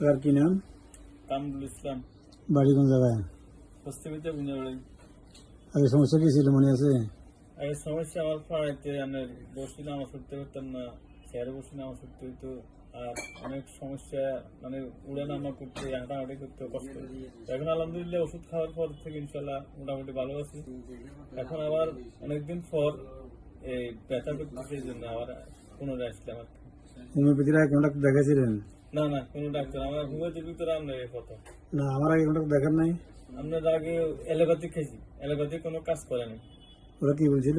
আর কি নাম? কামরুল ইসলাম। বাড়ি কোন জায়গায়? পশ্চিমিতে বুঝাবাড়ি। আগে সমস্যা কি ছিল মনে আছে? আগে সমস্যা আমার পাড়াইতে আমার বসি নামাজ পড়তে পারতাম না, চেয়ারে বসে নামাজ পড়তে হইতো। আর অনেক সমস্যা, মানে উড়ে নামা করতে, হাঁটাহাঁটি করতে কষ্ট। এখন আলহামদুলিল্লাহ ওষুধ খাওয়ার পর থেকে ইনশাল্লাহ মোটামুটি ভালো আছি। এখন আবার অনেকদিন পর এই ব্যথা করতেছে, এই জন্য আবার পুনরায় আসলাম আর কি। হোমিওপ্যাথির আগে কোন ডাক্তার দেখাইছিলেন? না না, কোনো ডাক্তার আমার হোমিওপ্যাথির ভিতরে আপনার এই প্রথম। না, আমার আগে কোন ডাক্তার দেখার নাই। আপনার আগে এলোপ্যাথি খেয়েছি, এলোপ্যাথি কোনো কাজ করে না। ওরা কি বলছিল?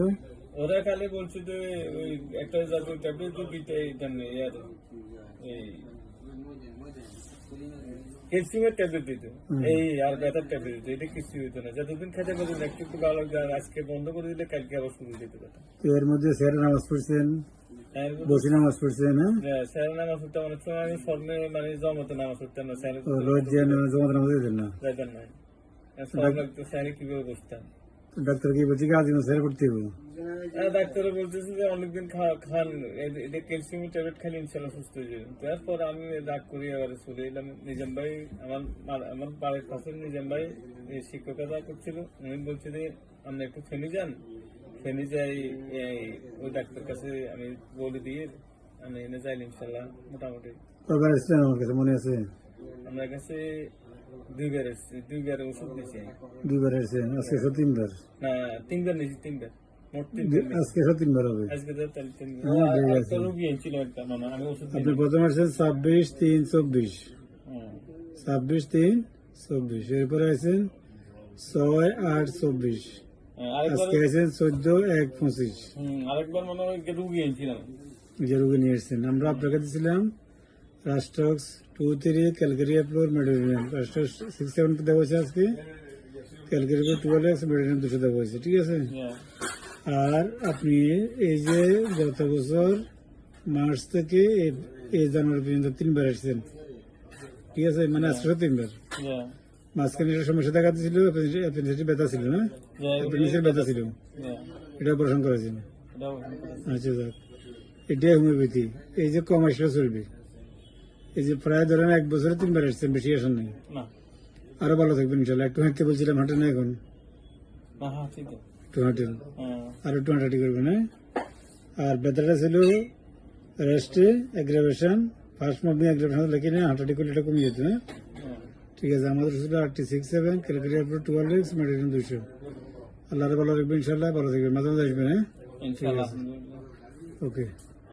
ওরা খালি বলছে যে ওই একটা জাতীয় ট্যাবলেট দিতে, এইটা নেই আর এই ক্যালসিয়ামের ট্যাবলেট দিত, এই আর ব্যথার ট্যাবলেট দিত, এটা কিছু হইতো না। যতদিন খেতে পারতেন একটু একটু ভালো লাগতো, আর আজকে বন্ধ করে দিলে কালকে আবার শুরু যেতে পারতাম। এর মধ্যে স্যার নামাজ পড়ছেন, বসে নামাজ পড়ছেন? হ্যাঁ, স্যারের নামাজ পড়তাম অনেক সময়, আমি স্বর্ণে মানে জমাতে নামাজ পড়তাম না, স্যারের রোজ যে জমাতে নামাজ দিতেন না? যাইতাম না। স্বর্ণ লাগতো, স্যারে কিভাবে বসতাম। ডাক্তার কি বলছে কি আজীবন স্যার করতে হবে? ডাক্তার বলতেছে যে অনেকদিন খান, এটা ক্যালসিয়াম ট্যাবলেট খালি ইনশাল্লাহ সুস্থ হয়ে যাবে। তারপর আমি রাগ করি আবার চলে এলাম। নিজাম ভাই আমার বাড়ির পাশে নিজাম ভাই শিক্ষকতা করছিল, উনি বলছে যে আপনি একটু ফেনি যান, ফেনি যাই ওই ডাক্তার কাছে আমি বলে দিয়ে আমি এনে যাইলে ইনশাল্লাহ মোটামুটি। কবার এসেছিলেন আমার কাছে মনে আছে? আমার কাছে দুইবার এসেছি, দুইবার ওষুধ নিয়েছি। দুইবার এসেছেন? আজকে তিনবার? না, তিনবার নিয়েছি, তিনবার মোট তিনবার। আজকে তিনবার হবে? আজকে তো তাহলে তিনবার। হ্যাঁ, ঠিক আছে। একটা রোগী ছিল একটা, না আমি ওষুধ আপনি প্রথম আসছেন 26/3/24, 26/3/24, এরপরে আছেন 6/8/24, আজকে আছেন 14/1/25। আরেকবার মনে হয় রুগী এনেছিলাম। যে রোগী নিয়ে এসেছেন আমরা আপনাকে দিয়েছিলাম রাস্টক্স 2-3 ক্যালকারি অ্যাপ্লোর মেডিসিন, রাস্টক্স 6-7 দেওয়া হয়েছে আজকে, ক্যালকারি 12x মেডিসিন 200 দেওয়া হয়েছে, ঠিক আছে? আর আপনি এই যে গত বছর মার্চ থেকে এই জানুয়ারি পর্যন্ত তিনবার এসেছেন, ঠিক আছে? মানে আজকে তিনবার। মাঝখানে একটা সমস্যা দেখা দিয়েছিল, অ্যাপেন্ডিসাইটিস ব্যথা ছিল না? অ্যাপেন্ডিসাইটিস ব্যথা ছিল, এটা অপারেশন করেছেন? আচ্ছা, যাক, এটাই হোমিওপ্যাথি। এই যে কম আসলে চলবে, এই যে প্রায় ধরেন 1 বছরে 3বার এসেছেন, বেশি আসেন নাই। আরো ভালো থাকবেন ইনশাল্লাহ। একটু হাঁটতে বলছিলাম, হাঁটেন না এখন? একটু হাঁটেন, আর একটু হাঁটাহাঁটি করবেন। হ্যাঁ, আর ব্যথাটা ছিল রেস্টে অ্যাগ্রাভেশন, ফার্স্ট মুভিং অ্যাগ্রাভেশন লেখে নিয়ে হাঁটাহাঁটি করলে এটা কমে যেত। হ্যাঁ, ঠিক আছে। আমাদের ছিল RT67 ক্যালকারি 12x মেডিসিন 200। আল্লাহর ভালো রাখবেন ইনশাল্লাহ, ভালো থাকবেন, মাঝে মাঝে আসবেন। হ্যাঁ, ঠিক আছে, ওকে।